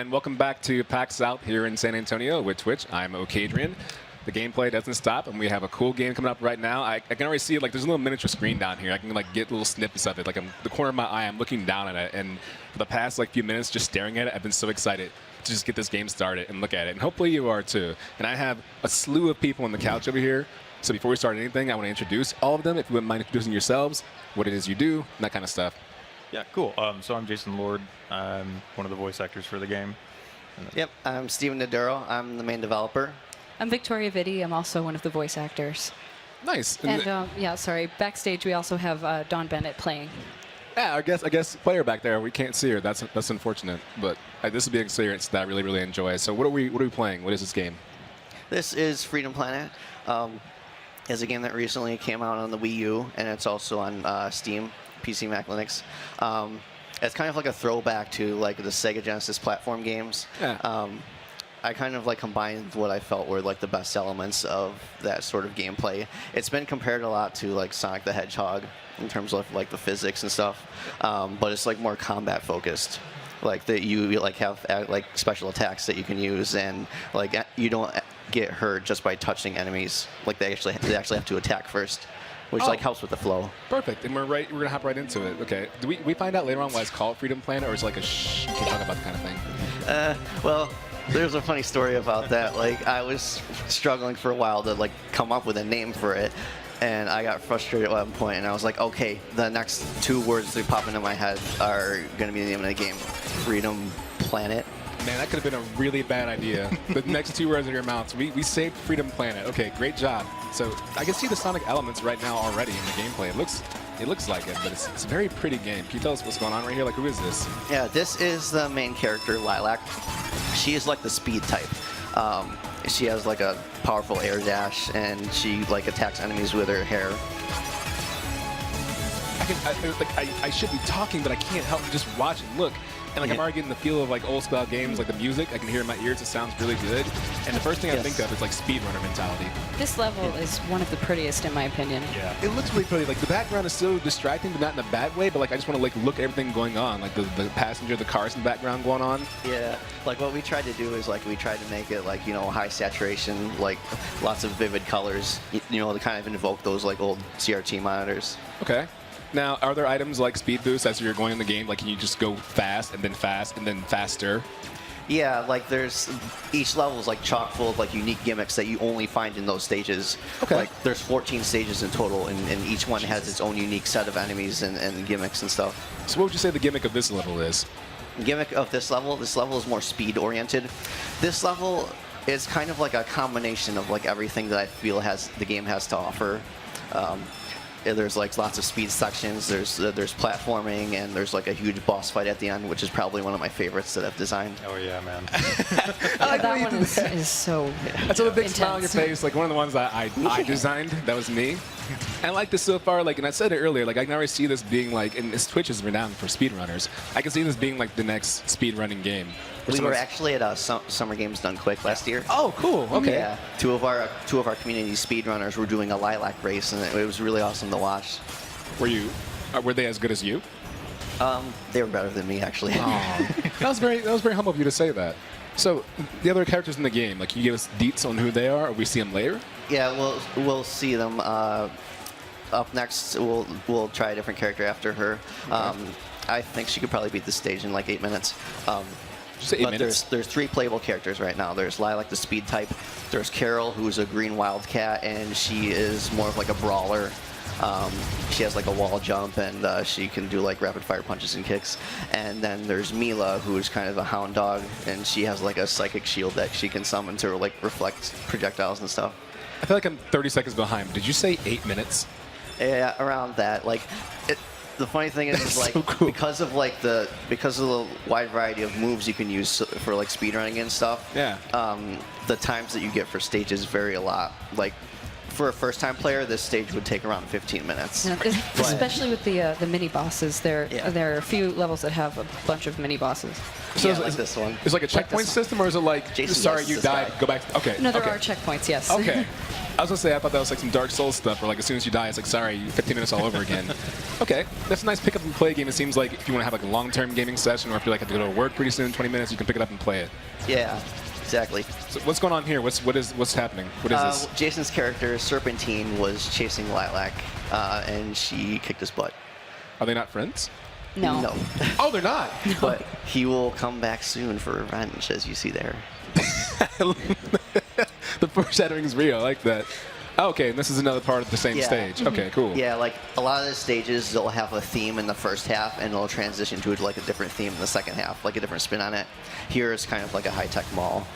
and welcome back to PAX South here in San Antonio with Twitch. I'm O'Kadrian. The gameplay doesn't stop, and we have a cool game coming up right now. I can already see it, like, there's a little miniature screen down here. I can like get little snippets of it. Like, the corner of my eye, I'm looking down at it, and for the past like few minutes, just staring at it, I've been so excited to just get this game started and look at it. And hopefully you are too. And I have a slew of people on the couch over here. So before we start anything, I want to introduce all of them. If you wouldn't mind introducing yourselves, what it is you do, and that kind of stuff. Yeah, cool. So I'm Jason Lord. I'm one of the voice actors for the game. Yep, I'm Steven Naduro. I'm the main developer. I'm Victoria Vitti. I'm also one of the voice actors. Nice. And yeah, sorry. Backstage, we also have Dawn Bennett playing. Yeah, I guess player back there. We can't see her. That's unfortunate. But this will be an experience that I really enjoy. So what are we playing? What is this game? This is Freedom Planet. It's a game that recently came out on the Wii U, and it's also on Steam, PC, Mac, Linux. It's kind of like a throwback to like the Sega Genesis platform games. Yeah. I kind of like combined what I felt were like the best elements of that sort of gameplay. It's been compared a lot to like Sonic the Hedgehog in terms of like the physics and stuff, but it's like more combat focused. Like that you like have like special attacks that you can use, and like you don't get hurt just by touching enemies. Like they actually have to attack first, which like helps with the flow. Perfect. And we're gonna hop right into it. Okay. Do we find out later on why it's called Freedom Planet, or is it like a shh? Can't talk about the kind of thing. Well, there's a funny story about that. Like I was struggling for a while to like come up with a name for it, and I got frustrated at one point, and I was like, okay, the next two words that pop into my head are gonna be the name of the game, Freedom Planet. Man, that could have been a really bad idea. The next two words in your mouth. We saved Freedom Planet. Okay, great job. So I can see the Sonic elements right now already in the gameplay. It looks like it, but it's a very pretty game. Can you tell us what's going on right here? Like, who is this? Yeah, this is the main character, Lilac. She is like the speed type. She has like a powerful air dash, and she like attacks enemies with her hair. I should be talking, but I can't help but just watch and look. And like I'm already getting the feel of like old style games, like the music. I can hear it in my ears. It sounds really good. And the first thing I think of is like speedrunner mentality. This level is one of the prettiest, in my opinion. Yeah. It looks really pretty. Like the background is so distracting, but not in a bad way. But like I just want to like look at everything going on, like the passenger, the cars in the background going on. Yeah. Like what we tried to do is like we tried to make it like high saturation, like lots of vivid colors. To kind of invoke those like old CRT monitors. Okay. Now, are there items like speed boost as you're going in the game? Like, can you just go fast and then faster? Yeah, like each level is like chock full of like unique gimmicks that you only find in those stages. Okay. Like there's 14 stages in total, and each one has its own unique set of enemies and gimmicks and stuff. So what would you say the gimmick of this level is? The gimmick of this level is more speed oriented. This level is kind of like a combination of like everything that I feel the game has to offer. There's like lots of speed sections, there's platforming, and there's like a huge boss fight at the end, which is probably one of my favorites that I've designed. Oh yeah, man. That one is so That's a big smile on your intense. face. Like one of the ones that I designed. That was me. I like this so far. Like, and I said it earlier. Like, I can already see this being like, and this Twitch is renowned for speedrunners. I can see this being like the next speedrunning game. We were actually at Summer Games Done Quick last year. Oh, cool. Okay. Yeah, two of our community speedrunners were doing a Lilac race, and it was really awesome to watch. Were they as good as you? They were better than me, actually. That was very humble of you to say that. So the other characters in the game, like, you give us deets on who they are, or we see them later? Yeah, we'll see them. Up next, we'll try a different character after her. Okay. I think she could probably beat the stage in like 8 minutes. But there's 3 playable characters right now. There's Lilac, the speed type. There's Carol, who's a green wildcat, and she is more of like a brawler. She has like a wall jump, and she can do like rapid fire punches and kicks. And then there's Mila, who's kind of a hound dog, and she has like a psychic shield that she can summon to like reflect projectiles and stuff. I feel like I'm 30 seconds behind. Did you say 8 minutes? Yeah, around that. Like, the funny thing is like so cool. because of the wide variety of moves you can use for like speedrunning and stuff. Yeah. The times that you get for stages vary a lot. Like, for a first-time player, this stage would take around 15 minutes. Yeah, especially with the mini bosses, there are a few levels that have a bunch of mini bosses. So Yeah, like this one. Is it like a checkpoint system, or is it like, Jason, sorry, yes, you this died, guy. go back? Okay. No, there okay. are checkpoints. Yes. Okay. I was gonna say I thought that was like some Dark Souls stuff, where like as soon as you die, it's like sorry, 15 minutes all over again. Okay, that's a nice pick up and play game. It seems like if you want to have like a long-term gaming session, or if you like have to go to work pretty soon, 20 minutes, you can pick it up and play it. Yeah, exactly. So what's going on here? What's happening? What is this? Jason's character, Serpentine, was chasing Lilac, and she kicked his butt. Are they not friends? No. No. Oh, they're not. But he will come back soon for revenge, as you see there. The foreshadowing is real. I like that. Oh, okay, and this is another part of the same Yeah. stage. Okay, cool. Yeah, like a lot of the stages, they'll have a theme in the first half, and it'll transition to like a different theme in the second half, like a different spin on it. Here, it's kind of like a high-tech mall.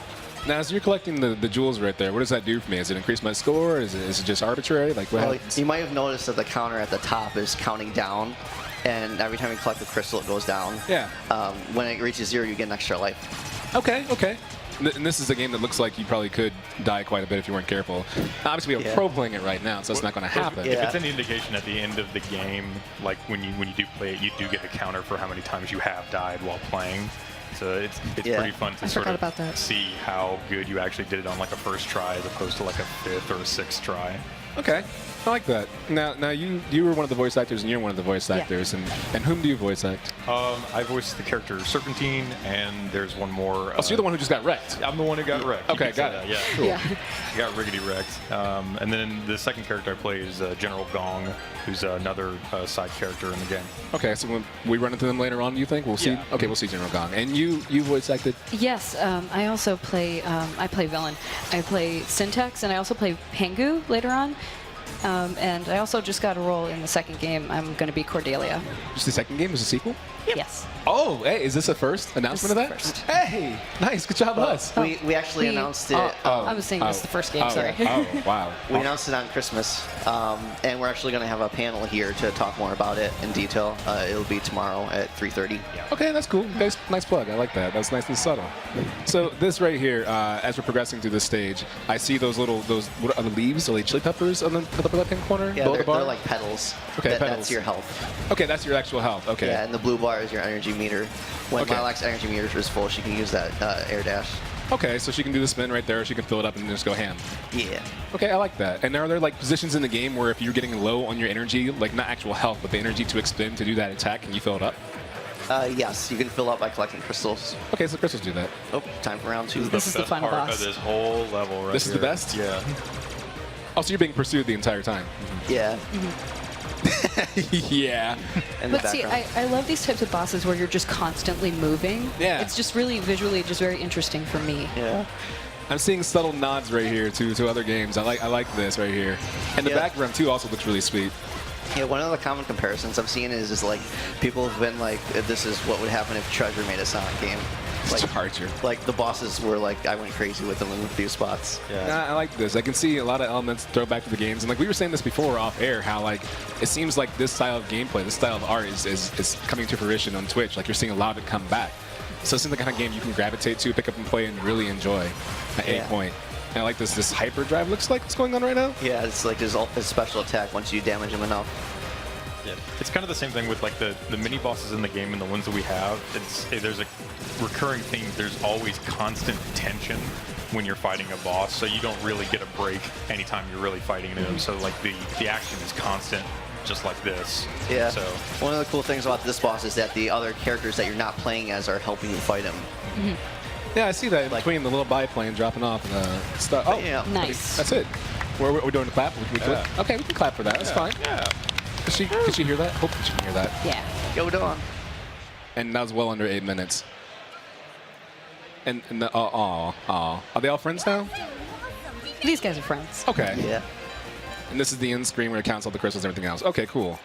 Now, as you're collecting the jewels right there, what does that do for me? Does it increase my score? Is it just arbitrary? Like what Well, happens? you might have noticed that the counter at the top is counting down, and every time you collect a crystal, it goes down. Yeah. When it reaches 0, you get an extra life. Okay, okay. And this is a game that looks like you probably could die quite a bit if you weren't careful. Obviously, we have a pro playing it right now, so that's not going to happen. Yeah. If it's any indication at the end of the game, like when you do play it, you do get a counter for how many times you have died while playing. So it's Yeah. pretty fun to I sort forgot of about that. see how good you actually did it on like a first try as opposed to like a 5th or a 6th try. Okay, I like that. Now you were one of the voice actors, and you're one of the voice Yeah. actors, and whom do you voice act? I voiced the character Serpentine, and there's one more. Oh, so you're the one who just got wrecked. I'm the one who got wrecked. You Okay, could say got that, it. Yeah. Cool. Yeah. I got riggedy wrecked. And then the second character I play is General Gong, who's another side character in the game. Okay, so when we run into them later on, do you think we'll see? Yeah. Okay, we'll see General Gong. And you voice acted. Yes, I also play. I play villain. I play Syntax, and I also play Pengu later on. And I also just got a role in the second game. I'm going to be Cordelia. Just the second game was a sequel. Yes. Oh, hey, is this a first announcement of that? This is Hey, nice, good job, us. We actually announced it. I was saying this is the first game. Sorry. Oh, wow. We announced it on Christmas, and we're actually going to have a panel here to talk more about it in detail. It'll be tomorrow at 3:30. Okay, that's cool. Nice plug. I like that. That's nice and subtle. So this right here, as we're progressing through this stage, I see those what are the leaves? Are they chili peppers on the upper left-hand corner? Yeah, below they're, the bar? they're like petals. Okay, petals. That's your health. Okay, that's your actual health. Okay. Yeah, and the blue bar is your energy meter. When Okay. Lilac's energy meter is full, she can use that air dash. Okay, so she can do the spin right there. She can fill it up and then just go ham. Yeah. Okay, I like that. And are there like positions in the game where if you're getting low on your energy, like not actual health, but the energy to expend to do that attack, can you fill it up? Yes, you can fill up by collecting crystals. Okay, so crystals do that. Oh, time for round 2. This is the best final part boss. of this whole level right This is the here. best? Yeah. Oh, so you're being pursued the entire time. Yeah. Yeah. In the But see, background. I love these types of bosses where you're just constantly moving. Yeah. It's just really visually just very interesting for me. Yeah. I'm seeing subtle nods right here to other games. I like this right here. And the Yeah. background too also looks really sweet. Yeah, one of the common comparisons I've seen is like people have been like, this is what would happen if Treasure made a Sonic game. Charger. Like the bosses were like, I went crazy with them in a few spots. I like this. I can see a lot of elements throw back to the games. And like we were saying this before off air, how like it seems like this style of gameplay, this style of art is coming to fruition on Twitch. Like you're seeing a lot of it come back. So it's the kind of game you can gravitate to, pick up and play, and really enjoy at 8 point. And I like this hyperdrive looks like what's going on right now. Yeah, it's like his special attack once you damage him enough. Yeah. It's kind of the same thing with like the mini bosses in the game and the ones that we have. There's a recurring theme. There's always constant tension when you're fighting a boss, so you don't really get a break anytime you're really fighting them. So like the action is constant, just like this. Yeah. So One of the cool things about this boss is that the other characters that you're not playing as are helping you fight him. Yeah, I see that in between the little biplane dropping off and stuff. Oh, Yeah. Nice. that's it. We're doing the clap. We clap? Okay, we can clap for that. That's fine. yeah. Could she hear that? Hope she can hear that. Yeah. Go Dawn. And that was well under 8 minutes. And are they all friends now? These guys are friends. Okay. Yeah. And this is the end screen where it counts all the crystals and everything else. Okay, cool.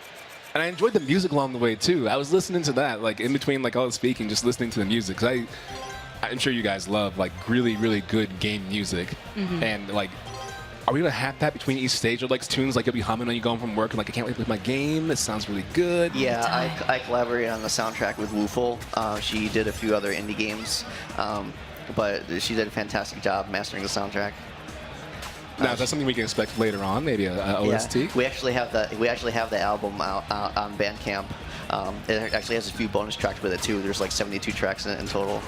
And I enjoyed the music along the way too. I was listening to that, like in between like all the speaking, just listening to the music. Cause I'm sure you guys love like really, really good game music. And like, are we gonna have that between each stage or like tunes like you'll be humming when you going from work and like I can't wait to play my game. It sounds really good. Yeah, Time. I collaborated on the soundtrack with Wooful. She did a few other indie games, but she did a fantastic job mastering the soundtrack. Now, is that something we can expect later on? Maybe a OST? Yeah. We actually have the album out on Bandcamp. It actually has a few bonus tracks with it too. There's like 72 tracks in total.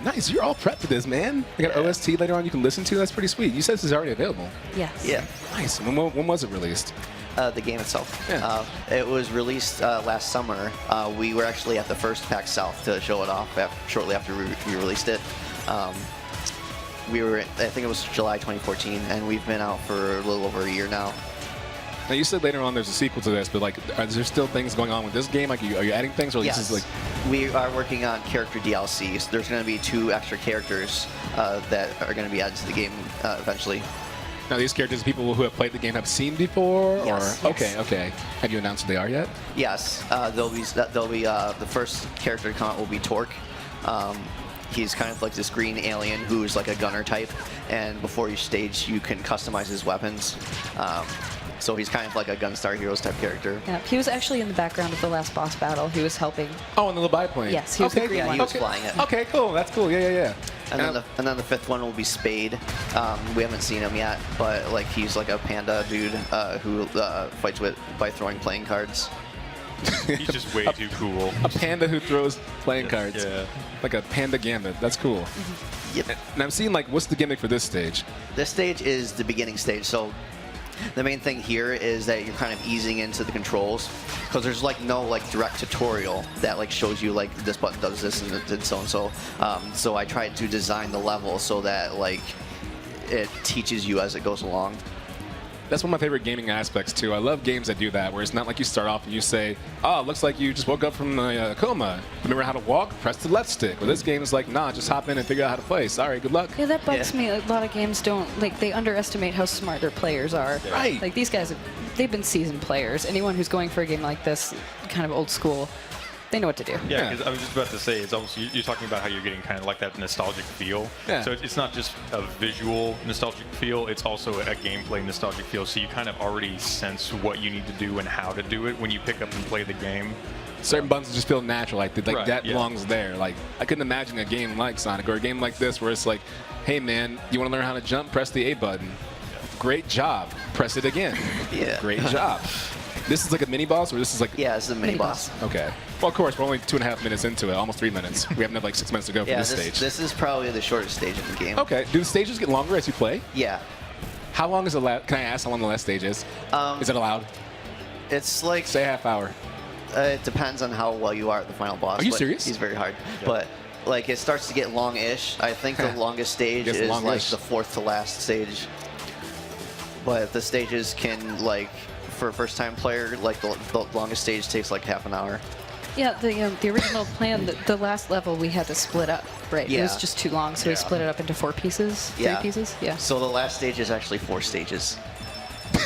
Nice. You're all prepped for this, man. You got OST later on you can listen to. That's pretty sweet. You said this is already available. Yes. Yeah. Nice. When was it released? The game itself. Yeah. It was released last summer. We were actually at the first PAX South to show it off shortly after we released it. I think it was July 2014, and we've been out for a little over a year now. Now, you said later on there's a sequel to this, but like, are there still things going on with this game? Like, are you adding things, or Yes. this is like? We are working on character DLCs. There's going to be 2 extra characters that are going to be added to the game eventually. Now, these characters, people who have played the game have seen before, Yes. or okay. Have you announced who they are yet? Yes, they'll be the first character to come out will be Torque. He's kind of like this green alien who's like a gunner type, and before each stage you can customize his weapons. So he's kind of like a Gunstar Heroes type character. Yeah, he was actually in the background of the last boss battle. He was helping. Oh, in the biplane. Yes, he was the green Yeah, one. he was flying it. Okay, cool. That's cool. Yeah. And then the 5th one will be Spade. We haven't seen him yet, but like he's like a panda dude who fights by throwing playing cards. He's just way too cool. A panda who throws playing cards. Yeah. Like a panda gambit. That's cool. Yep. And I'm seeing like, what's the gimmick for this stage? This stage is the beginning stage, so the main thing here is that you're kind of easing into the controls, because there's like no like direct tutorial that like shows you like this button does this and so and so. So I tried to design the level so that like it teaches you as it goes along. That's one of my favorite gaming aspects too. I love games that do that, where it's not like you start off and you say, "Oh, it looks like you just woke up from a coma. Remember how to walk? Press the left stick." Well, this game is like, "Nah, just hop in and figure out how to play. Sorry, good luck." Yeah, that bugs me. A lot of games don't, like, they underestimate how smart their players are. Right. Like, these guys, they've been seasoned players. Anyone who's going for a game like this, kind of old school, they know what to do. Yeah, because I was just about to say, it's almost, you're talking about how you're getting kind of like that nostalgic feel. Yeah. So it's not just a visual nostalgic feel, it's also a gameplay nostalgic feel. So you kind of already sense what you need to do and how to do it when you pick up and play the game. Certain buttons just feel natural, like Right, that yeah. belongs there. Like, I couldn't imagine a game like Sonic or a game like this where it's like, "Hey man, you want to learn how to jump? Press the A button. Great job. Press it again. Yeah. Great job." This is like a mini boss, or this is like? Yeah, it's a mini boss. Okay. Well, of course, we're only 2.5 minutes into it, almost 3 minutes. We haven't had like 6 minutes to go for Yeah, this stage. this is probably the shortest stage in the game. Okay. Do the stages get longer as you play? Yeah. How long is the last? Can I ask how long the last stage is? Is it allowed? It's like Say a half hour. it depends on how well you are at the final boss. Are you but serious? He's very hard, but like it starts to get long-ish. I think the longest stage Gets is like longish. the 4th to last stage. But the stages can like, for a first-time player, like the longest stage takes like half an hour. Yeah, the original plan, the last level we had to split up, right? It was Yeah. just too long, so we Yeah. split it up into 4 pieces, 3 Yeah. pieces. Yeah. So the last stage is actually 4 stages.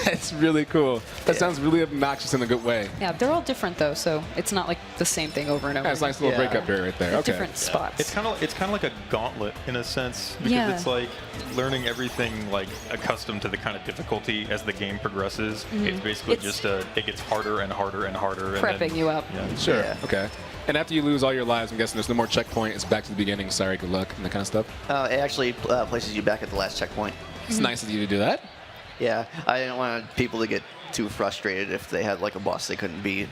That's really cool. That Yeah. sounds really obnoxious in a good way. Yeah, they're all different though, so it's not like the same thing over and over. That's a nice little Yeah. breakup period right there. Okay. Different spots. It's kind of like a gauntlet in a sense, because Yeah. it's like learning everything like accustomed to the kind of difficulty as the game progresses. It's basically It's- it gets harder and harder and harder. And Prepping then, you up. Yeah. Sure. Yeah. Okay. And after you lose all your lives, I'm guessing there's no more checkpoint. It's back to the beginning. Sorry, good luck, and that kind of stuff. It actually places you back at the last checkpoint. It's nice of you to do that. Yeah, I didn't want people to get too frustrated if they had like a boss they couldn't beat.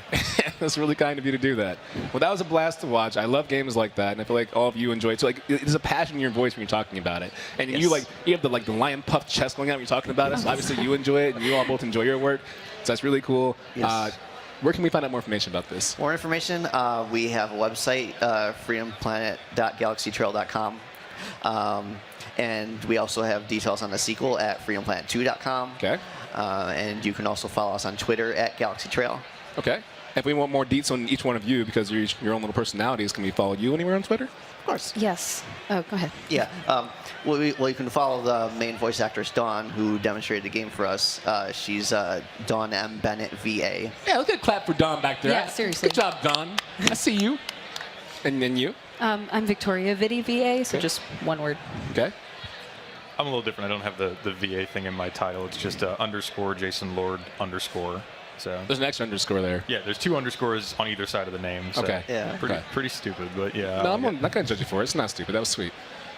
That's really kind of you to do that. Well, that was a blast to watch. I love games like that, and I feel like all of you enjoy it. So, like, there's a passion in your voice when you're talking about it, and Yes. you have the lion puffed chest going out when you're talking about it. So obviously, you enjoy it, and you all both enjoy your work. So that's really cool. Yes. Where can we find out more information about this? More information, we have a website, freedomplanet.galaxytrail.com. And we also have details on the sequel at freedomplanet2.com. Okay. And you can also follow us on Twitter at galaxytrail. Okay. If we want more deets on each one of you, because you're your own little personalities, can we follow you anywhere on Twitter? Of course. Yes. Oh, go ahead. Yeah. Well, you can follow the main voice actress, Dawn, who demonstrated the game for us. She's Dawn M. Bennett, VA. Yeah, let's get a clap for Don back there. Yeah, seriously. Good job, Don. I see you. And then you. I'm Victoria Vitti, VA, so just one word. Okay. I'm a little different. I don't have the VA thing in my title. It's just underscore Jason Lord underscore. So There's an extra underscore there. yeah, there's 2 underscores on either side of the name. So Okay. Yeah. Pretty Okay. pretty stupid, but yeah. No, I'm not going to judge you for it. It's not stupid. That was sweet.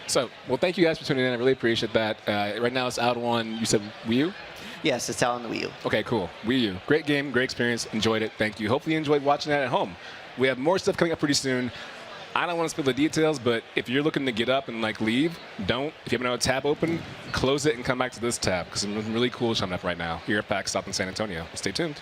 So, well, thank you guys for tuning in. I really appreciate that. Right now, it's out on, you said Wii U? Yes, it's out on the Wii U. Okay, cool. Wii U. Great game, great experience. Enjoyed it. Thank you. Hopefully you enjoyed watching that at home. We have more stuff coming up pretty soon. I don't want to spill the details, but if you're looking to get up and like leave, don't. If you have another tab open, close it and come back to this tab because something really cool is coming up right now here at PAX South in San Antonio. Stay tuned.